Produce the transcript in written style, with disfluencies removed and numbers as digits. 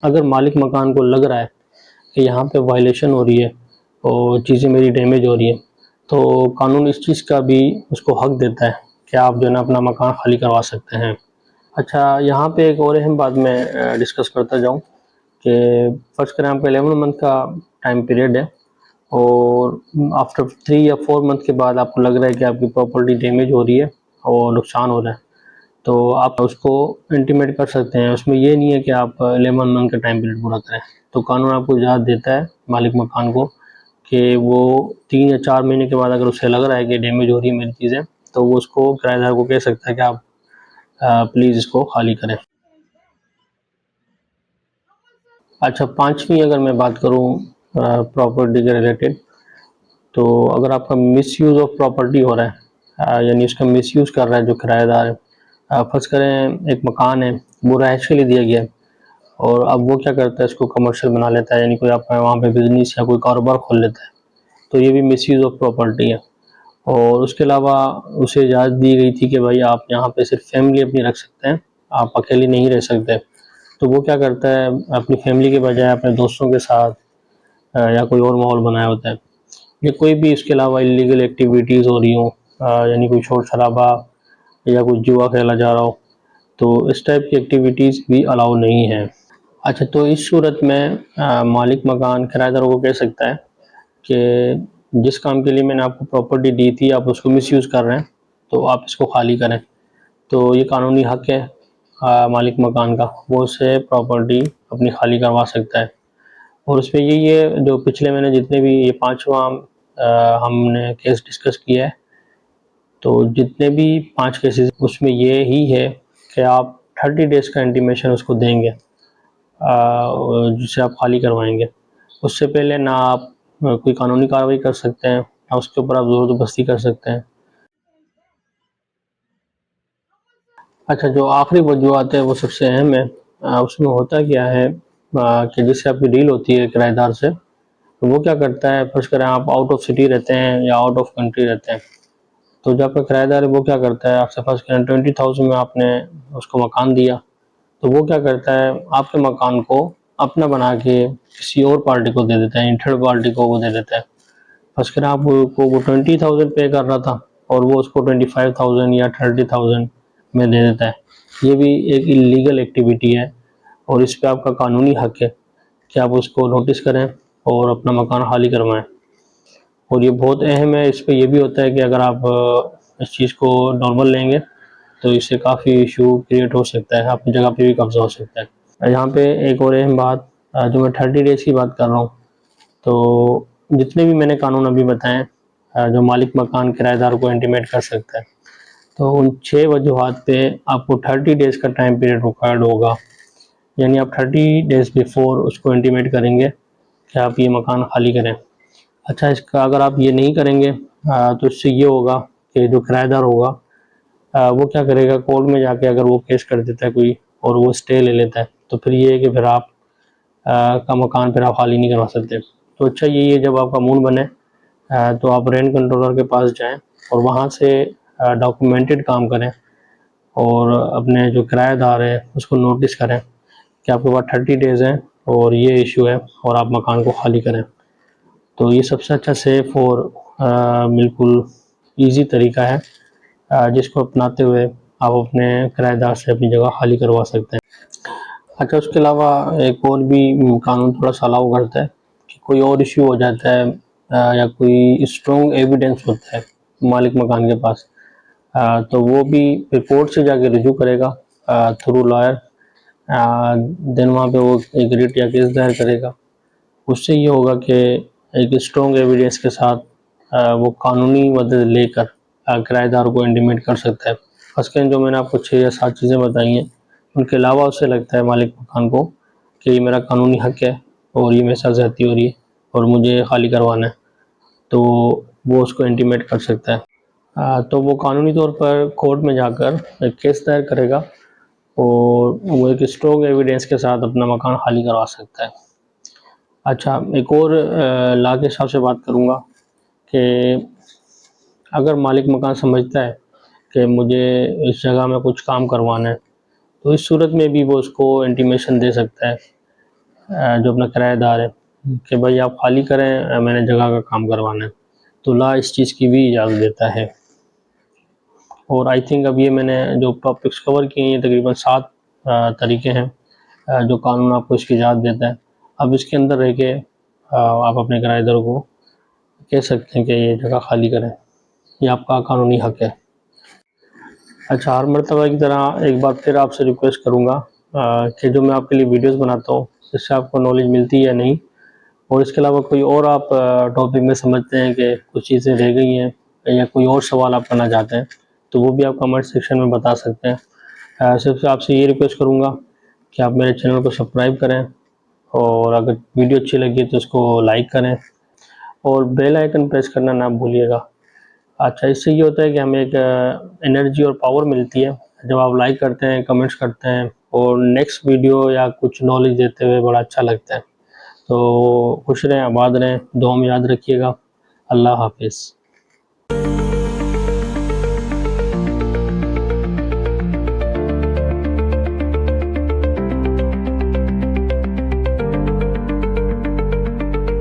अगर मालिक मकान को लग रहा है कि यहाँ पे वायलेशन हो रही है और चीज़ें मेरी डैमेज हो रही है, तो कानून इस चीज़ का भी उसको हक देता है कि आप जो है ना अपना मकान खाली करवा सकते हैं। अच्छा, यहाँ पे एक और अहम बात मैं डिस्कस करता जाऊँ कि फ़र्ज़ करें आपका 11 मंथ का टाइम पीरियड है और आफ्टर 3 या 4 मंथ के बाद आपको लग रहा है कि आपकी प्रॉपर्टी डैमेज हो रही है और नुकसान हो रहा है, तो आप उसको इंटीमेट कर सकते हैं। उसमें ये नहीं है कि आप 11 मंथ का टाइम पीरियड पूरा करें। तो कानून आपको इजाज़त देता है मालिक मकान को कि वो 3 या 4 महीने के बाद अगर उसे लग रहा है कि डैमेज हो रही है मेरी चीज़ें, तो वो उसको किराएदार को कह सकता है कि आप प्लीज़ इसको खाली करें। अच्छा, 5वीं अगर मैं बात करूँ प्रॉपर्टी के रिलेटेड, तो अगर आपका मिसयूज़ ऑफ प्रॉपर्टी हो रहा है, यानी उसका मिसयूज़ कर रहा है जो किराएदार है। फ़र्ज़ करें एक मकान है, वो रहायश के लिए दिया गया है और अब वो क्या करता है, इसको कमर्शियल बना लेता है, यानी कोई आपका वहाँ पे बिज़नेस या कोई कारोबार खोल लेता है, तो ये भी मिसयूज़ ऑफ प्रॉपर्टी है। और उसके अलावा उसे इजाज़त दी गई थी कि भाई आप यहाँ पे सिर्फ फैमिली अपनी रख सकते हैं, आप अकेले नहीं रह सकते। तो वो क्या करता है, अपनी फैमिली के बजाय अपने दोस्तों के साथ या कोई और माहौल बनाया होता है, या कोई भी इसके अलावा इलीगल एक्टिविटीज़ हो रही हों, यानी कोई शोर-शराबा या कोई जुआ खेला जा रहा हो, तो इस टाइप की एक्टिविटीज़ भी अलाउ नहीं है। अच्छा, तो इस सूरत में मालिक मकान किराएदारों को कह सकता है कि जिस काम के लिए मैंने आपको प्रॉपर्टी दी थी, आप उसको मिसयूज़ कर रहे हैं, तो आप इसको खाली करें। तो ये कानूनी हक है मालिक मकान का, वो उससे प्रॉपर्टी अपनी खाली करवा सकता है। और उसमें यही है, जो पिछले मैंने जितने भी ये 5वां हमने केस डिस्कस किया है, तो जितने भी 5 केसेस उसमें ये ही है कि आप 30 डेज़ का इंटीमेशन उसको देंगे जिसे आप खाली करवाएँगे। उससे पहले ना आप कोई कानूनी कार्रवाई कर सकते हैं, ना उसके ऊपर आप ज़ोर-ज़बरदस्ती कर सकते हैं। अच्छा, जो आखिरी वजूहत है वो सबसे अहम है। उसमें होता क्या है कि जिससे आपकी डील होती है किराएदार से, तो वो क्या करता है, फ़र्ज़ करें आप आउट ऑफ सिटी रहते हैं या आउट ऑफ कंट्री रहते हैं, तो जो आपका किराएदार है वो क्या करता है, आपसे फ़र्ज़ करें 20,000 में आपने उसको मकान दिया, तो वो क्या करता है, आपके मकान को अपना बना के किसी और पार्टी को दे देता है, यानी थर्ड पार्टी को वो दे देता है। फ़र्ज़ करें आपको वो 20,000 पे कर रहा था और वो उसको 25,000 या 30,000 में दे देता है। ये भी एक इल्लीगल एक्टिविटी है और इस पे आपका कानूनी हक है कि आप उसको नोटिस करें और अपना मकान खाली करवाएँ। और ये बहुत अहम है, इस पे ये भी होता है कि अगर आप इस चीज़ को नॉर्मल लेंगे, तो इससे काफ़ी इशू क्रिएट हो सकता है, आपकी जगह पे भी कब्ज़ा हो सकता है। यहाँ पे एक और अहम बात, जो मैं 30 डेज़ की बात कर रहा हूँ, तो जितने भी मैंने कानून अभी बताएँ जो मालिक मकान किराएदार को इंटीमेट कर सकता है, तो उन 6 वजूहात पे आपको 30 डेज़ का टाइम पीरियड रिक्वायर्ड होगा। यानी आप 30 डेज़ बिफ़ोर उसको इंटीमेट करेंगे कि आप ये मकान खाली करें। अच्छा, इसका अगर आप ये नहीं करेंगे तो इससे ये होगा कि जो किराएदार होगा वो क्या करेगा, कोर्ट में जाके अगर वो केस कर देता है कोई और वो स्टे ले लेता है, तो फिर ये है कि फिर आप का मकान फिर आप खाली नहीं करवा सकते। तो अच्छा यही है, जब आपका मूड बने तो आप रेंट कंट्रोलर के पास जाएँ और वहाँ से डॉक्यूमेंटेड काम करें और अपने जो किराएदार है उसको नोटिस करें कि आपके पास 30 डेज़ हैं और ये इशू है और आप मकान को खाली करें। तो ये सबसे अच्छा सेफ़ और बिल्कुल ईज़ी तरीका है जिसको अपनाते हुए आप अपने किराएदार से अपनी जगह खाली करवा सकते हैं। अच्छा, उसके अलावा एक और भी कानून थोड़ा-सा अलाउ करता है कि कोई और इश्यू हो जाता है या कोई स्ट्रॉन्ग एविडेंस होता है मालिक मकान के पास, तो वो भी फिर कोर्ट से जाके रुजू करेगा थ्रू लॉयर। देन वहाँ पे वो एक रिट या केस दायर करेगा। उससे ये होगा कि एक स्ट्रॉन्ग एविडेंस के साथ वो कानूनी मदद लेकर किराएदार को इंटीमेट कर सकता है। ख़ासकर जो मैंने आपको 6 या 7 चीज़ें बताई हैं, उनके अलावा उसे लगता है मालिक मकान को कि ये मेरा कानूनी हक है और ये मेरे साथ ज़्यादती हो रही है और मुझे खाली करवाना है, तो वो उसको इंटीमेट कर सकता है। तो वो कानूनी तौर पर कोर्ट में जाकर एक केस दायर करेगा और वो एक स्ट्रॉन्ग एविडेंस के साथ अपना मकान खाली करवा सकता है। अच्छा, एक और लॉ के हिसाब से बात करूँगा कि अगर मालिक मकान समझता है कि मुझे इस जगह में कुछ काम करवाना है, तो इस सूरत में भी वो उसको इंटीमेशन दे सकता है जो अपना किराएदार है कि भाई आप खाली करें, मैंने जगह का काम करवाना है। तो ला इस चीज़ की भी इजाज़त देता है। और आई थिंक अब ये मैंने जो टॉपिक्स कवर किए हैं, ये तकरीबन 7 तरीके हैं जो कानून आपको इसकी इजाज़त देता है। अब इसके अंदर रह के आप अपने किराएदार को कह सकते हैं कि ये जगह खाली करें, ये आपका कानूनी हक है। अच्छा, हर मर्तबा की तरह एक बार फिर आपसे रिक्वेस्ट करूँगा कि जो मैं आपके लिए वीडियोस बनाता हूँ, इससे आपको नॉलेज मिलती है या नहीं, और इसके अलावा कोई और आप टॉपिक में समझते हैं कि कुछ चीज़ें रह गई हैं या कोई और सवाल आप करना चाहते हैं, तो वो भी आप कमेंट सेक्शन में बता सकते हैं। सिर्फ आपसे ये रिक्वेस्ट करूँगा कि आप मेरे चैनल को सब्सक्राइब करें, और अगर वीडियो अच्छी लगी तो उसको लाइक करें और बेल आइकन प्रेस करना ना भूलिएगा। अच्छा, इससे ये होता है कि हमें एक एनर्जी और पावर मिलती है जब आप लाइक करते हैं, कमेंट्स करते हैं, और नेक्स्ट वीडियो या कुछ नॉलेज देते हुए बड़ा अच्छा लगता है। तो खुश रहें, आबाद रहें, दुआ में याद रखिएगा। अल्लाह हाफ़िज़।